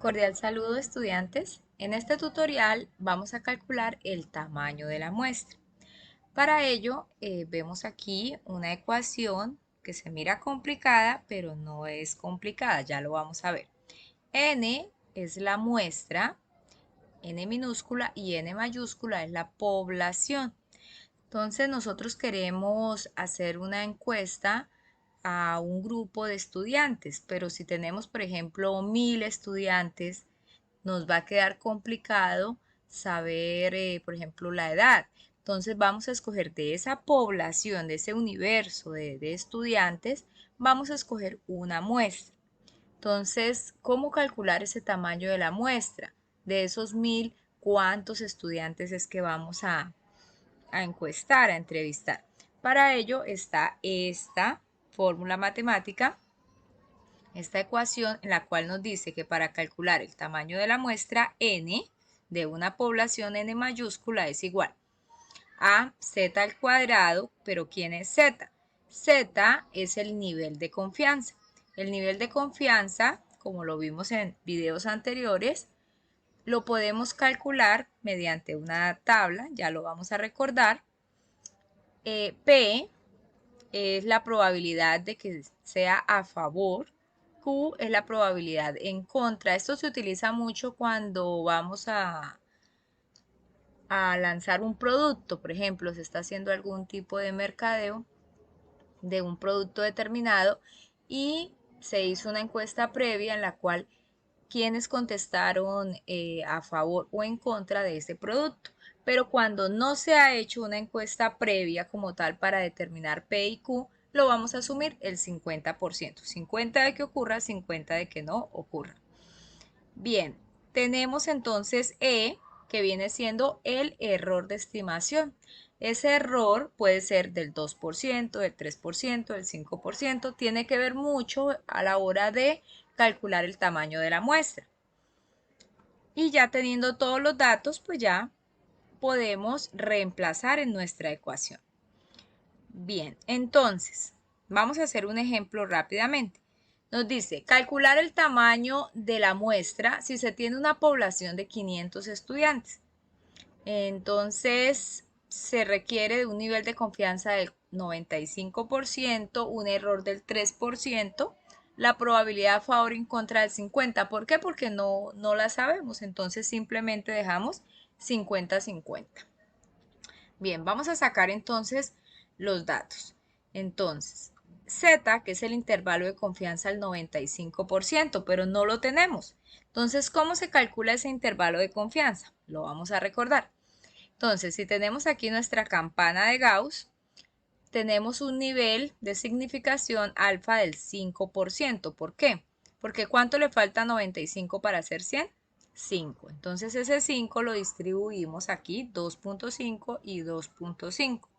Cordial saludo, estudiantes. En este tutorial vamos a calcular el tamaño de la muestra. Para ello vemos aquí una ecuación que se mira complicada, pero no es complicada, ya lo vamos a ver. N es la muestra, N minúscula, y N mayúscula es la población. Entonces nosotros queremos hacer una encuesta a un grupo de estudiantes, pero si tenemos, por ejemplo, 1000 estudiantes, nos va a quedar complicado saber, por ejemplo, la edad. Entonces vamos a escoger de esa población, de ese universo de estudiantes, vamos a escoger una muestra. Entonces, ¿cómo calcular ese tamaño de la muestra? De esos 1000, ¿cuántos estudiantes es que vamos a encuestar, a entrevistar? Para ello está esta fórmula matemática, esta ecuación en la cual nos dice que para calcular el tamaño de la muestra n de una población n mayúscula es igual a z al cuadrado, pero ¿quién es z? Z es el nivel de confianza. El nivel de confianza, como lo vimos en videos anteriores, lo podemos calcular mediante una tabla, ya lo vamos a recordar. P es la probabilidad de que sea a favor. Q es la probabilidad en contra. Esto se utiliza mucho cuando vamos a lanzar un producto. Por ejemplo, se está haciendo algún tipo de mercadeo de un producto determinado y se hizo una encuesta previa en la cual quienes contestaron a favor o en contra de ese producto. Pero cuando no se ha hecho una encuesta previa como tal para determinar P y Q, lo vamos a asumir el 50%. 50 de que ocurra, 50 de que no ocurra. Bien, tenemos entonces E, que viene siendo el error de estimación. Ese error puede ser del 2%, del 3%, del 5%. Tiene que ver mucho a la hora de calcular el tamaño de la muestra. Y ya teniendo todos los datos, pues ya podemos reemplazar en nuestra ecuación. Bien, entonces, vamos a hacer un ejemplo rápidamente. Nos dice, calcular el tamaño de la muestra si se tiene una población de 500 estudiantes. Entonces, se requiere de un nivel de confianza del 95%, un error del 3%, la probabilidad a favor y en contra del 50%. ¿Por qué? Porque no la sabemos. Entonces, simplemente dejamos 50-50. Bien, vamos a sacar entonces los datos. Entonces, Z, que es el intervalo de confianza al 95%, pero no lo tenemos. Entonces, ¿cómo se calcula ese intervalo de confianza? Lo vamos a recordar. Entonces, si tenemos aquí nuestra campana de Gauss, tenemos un nivel de significación alfa del 5%. ¿Por qué? Porque ¿cuánto le falta a 95 para hacer 100? 5. Entonces ese 5 lo distribuimos aquí, 2.5 y 2.5.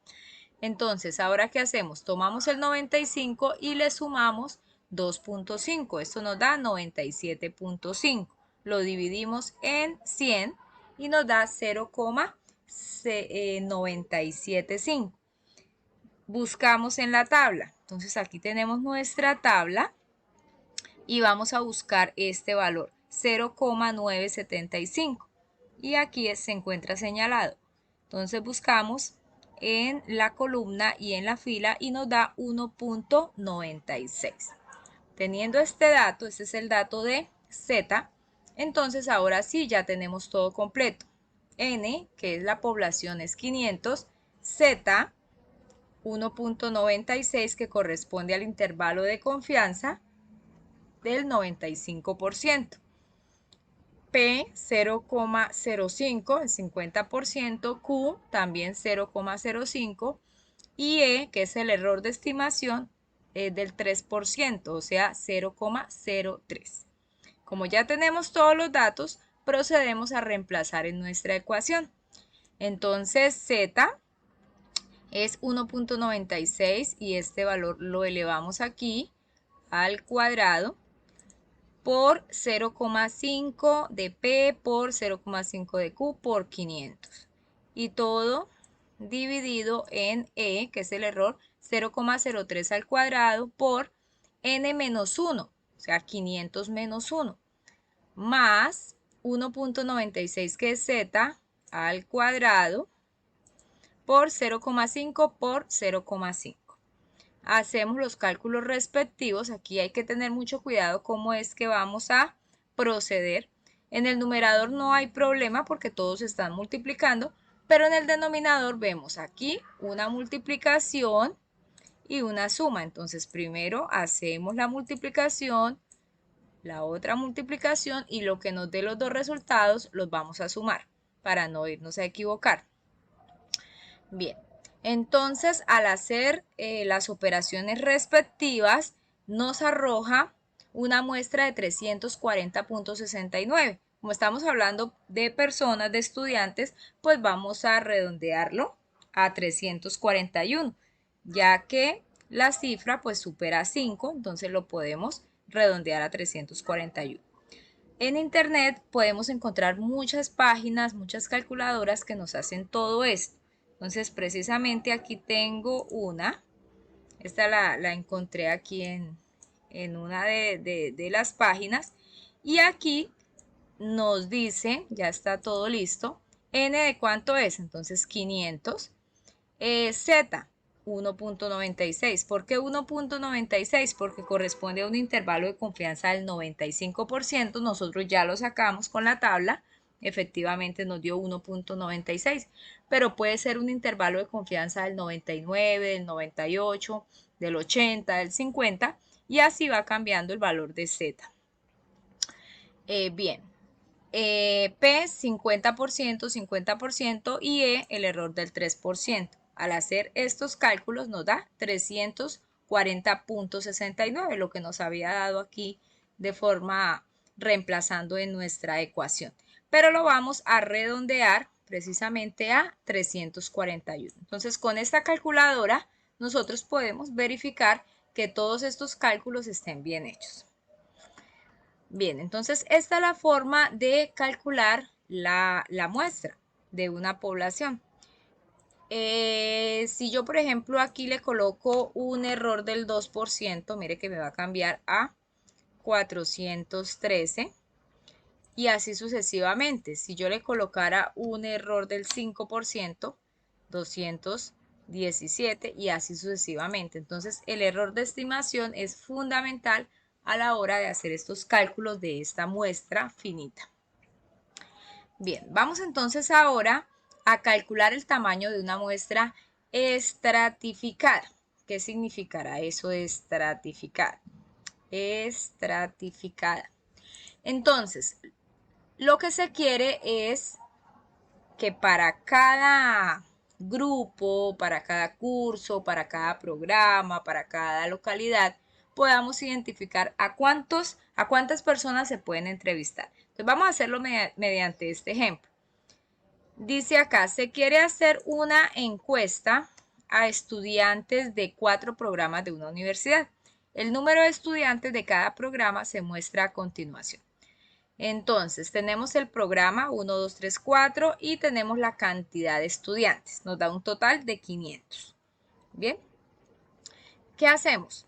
Entonces, ¿ahora qué hacemos? Tomamos el 95 y le sumamos 2.5. Esto nos da 97.5. Lo dividimos en 100 y nos da 0,975. Buscamos en la tabla. Entonces aquí tenemos nuestra tabla y vamos a buscar este valor, 0,975. Y aquí se encuentra señalado. Entonces buscamos en la columna y en la fila y nos da 1.96. Teniendo este dato, este es el dato de Z, entonces ahora sí ya tenemos todo completo. N, que es la población, es 500, Z, 1.96, que corresponde al intervalo de confianza del 95%. P 0,05, el 50%, Q también 0,05 y E, que es el error de estimación, del 3%, o sea 0,03. Como ya tenemos todos los datos, procedemos a reemplazar en nuestra ecuación. Entonces Z es 1.96 y este valor lo elevamos aquí al cuadrado por 0,5 de P por 0,5 de Q por 500. Y todo dividido en E, que es el error, 0,03 al cuadrado por N menos 1, o sea, 500 menos 1. más 1.96 que es z al cuadrado por 0,5 por 0,5. Hacemos los cálculos respectivos. Aquí hay que tener mucho cuidado cómo es que vamos a proceder. En el numerador no hay problema porque todos están multiplicando, pero en el denominador vemos aquí una multiplicación y una suma. Entonces primero hacemos la multiplicación, la otra multiplicación y lo que nos dé los dos resultados los vamos a sumar para no irnos a equivocar. Bien, entonces al hacer las operaciones respectivas nos arroja una muestra de 340.69. Como estamos hablando de personas, de estudiantes, pues vamos a redondearlo a 341, ya que la cifra pues supera 5, entonces lo podemos redondear a 341. En internet podemos encontrar muchas páginas, muchas calculadoras que nos hacen todo esto. Entonces, precisamente aquí tengo una. Esta la encontré aquí en una de las páginas. Y aquí nos dice, ya está todo listo, n de cuánto es. Entonces, 500. Z, 1.96. ¿Por qué 1.96? Porque corresponde a un intervalo de confianza del 95%. Nosotros ya lo sacamos con la tabla. Efectivamente nos dio 1.96, pero puede ser un intervalo de confianza del 99, del 98, del 80, del 50 y así va cambiando el valor de Z. Bien, P 50%, 50% y E el error del 3%. Al hacer estos cálculos nos da 340.69, lo que nos había dado aquí de forma reemplazando en nuestra ecuación. Pero lo vamos a redondear precisamente a 341. Entonces con esta calculadora nosotros podemos verificar que todos estos cálculos estén bien hechos. Bien, entonces esta es la forma de calcular la muestra de una población. Si yo, por ejemplo, aquí le coloco un error del 2%, mire que me va a cambiar a 413 y así sucesivamente. Si yo le colocara un error del 5%, 217 y así sucesivamente. Entonces, el error de estimación es fundamental a la hora de hacer estos cálculos de esta muestra finita. Bien, vamos entonces ahora a calcular el tamaño de una muestra estratificada. ¿Qué significará eso de estratificada? Estratificada. Entonces, lo que se quiere es que para cada grupo, para cada curso, para cada programa, para cada localidad, podamos identificar a cuántas personas se pueden entrevistar. Entonces vamos a hacerlo mediante este ejemplo. Dice acá, se quiere hacer una encuesta a estudiantes de 4 programas de una universidad. El número de estudiantes de cada programa se muestra a continuación. Entonces, tenemos el programa 1, 2, 3, 4 y tenemos la cantidad de estudiantes. Nos da un total de 500. Bien, ¿qué hacemos?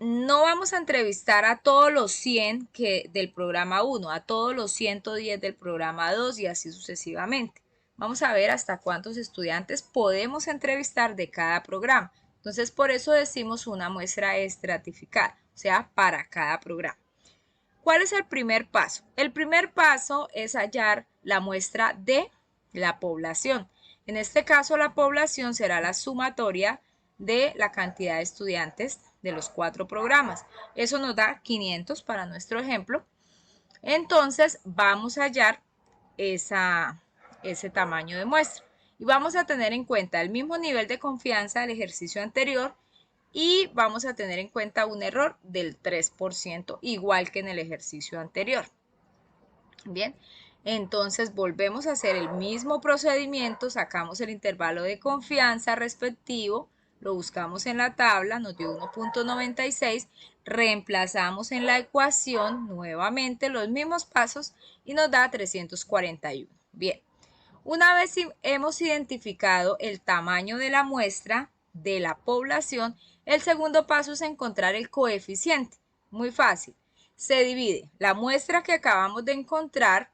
No vamos a entrevistar a todos los 100 del programa 1, a todos los 110 del programa 2 y así sucesivamente. Vamos a ver hasta cuántos estudiantes podemos entrevistar de cada programa. Entonces, por eso decimos una muestra estratificada, o sea, para cada programa. ¿Cuál es el primer paso? El primer paso es hallar la muestra de la población. En este caso, la población será la sumatoria de la cantidad de estudiantes de los 4 programas. Eso nos da 500 para nuestro ejemplo. Entonces, vamos a hallar ese tamaño de muestra. Y vamos a tener en cuenta el mismo nivel de confianza del ejercicio anterior y vamos a tener en cuenta un error del 3%, igual que en el ejercicio anterior. Bien, entonces volvemos a hacer el mismo procedimiento, sacamos el intervalo de confianza respectivo, lo buscamos en la tabla, nos dio 1.96, reemplazamos en la ecuación nuevamente los mismos pasos y nos da 341. Bien, una vez hemos identificado el tamaño de la muestra de la población, el segundo paso es encontrar el coeficiente. Muy fácil. se divide la muestra que acabamos de encontrar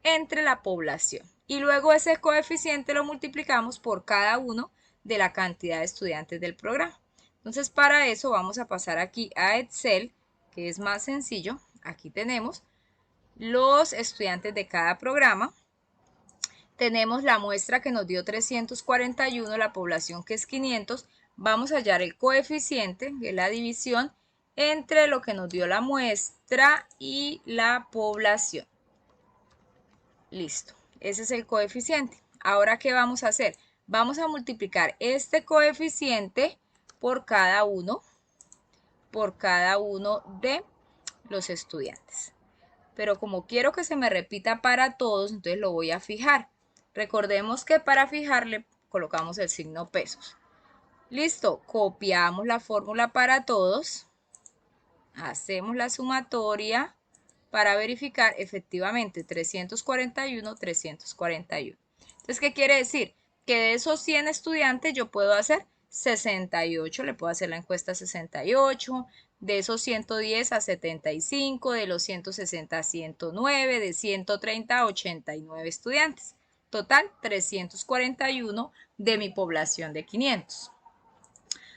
entre la población. Y luego ese coeficiente lo multiplicamos por cada uno de la cantidad de estudiantes del programa. Entonces, para eso vamos a pasar aquí a Excel, que es más sencillo. Aquí tenemos los estudiantes de cada programa. Tenemos la muestra que nos dio 341, la población que es 500. Vamos a hallar el coeficiente, que es la división entre lo que nos dio la muestra y la población. Listo, ese es el coeficiente. Ahora, ¿qué vamos a hacer? Vamos a multiplicar este coeficiente por cada uno de los estudiantes. Pero como quiero que se me repita para todos, entonces lo voy a fijar. Recordemos que para fijarle colocamos el signo pesos. Listo, copiamos la fórmula para todos, hacemos la sumatoria para verificar efectivamente 341, 341. Entonces, ¿qué quiere decir? Que de esos 100 estudiantes yo puedo hacer 68, le puedo hacer la encuesta a 68, de esos 110 a 75, de los 160 a 109, de 130 a 89 estudiantes. Total, 341 de mi población de 500.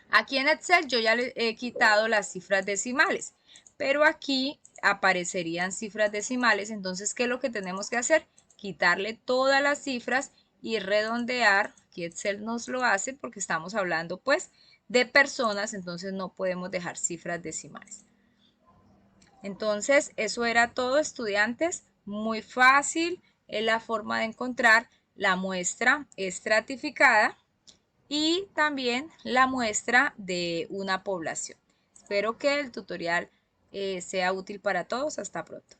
Aquí en Excel yo ya le he quitado las cifras decimales, pero aquí aparecerían cifras decimales. Entonces, ¿qué es lo que tenemos que hacer? Quitarle todas las cifras y redondear. Aquí Excel nos lo hace porque estamos hablando pues de personas, entonces no podemos dejar cifras decimales. Entonces, eso era todo, estudiantes. Muy fácil, es la forma de encontrar la muestra estratificada y también la muestra de una población. Espero que el tutorial sea útil para todos. Hasta pronto.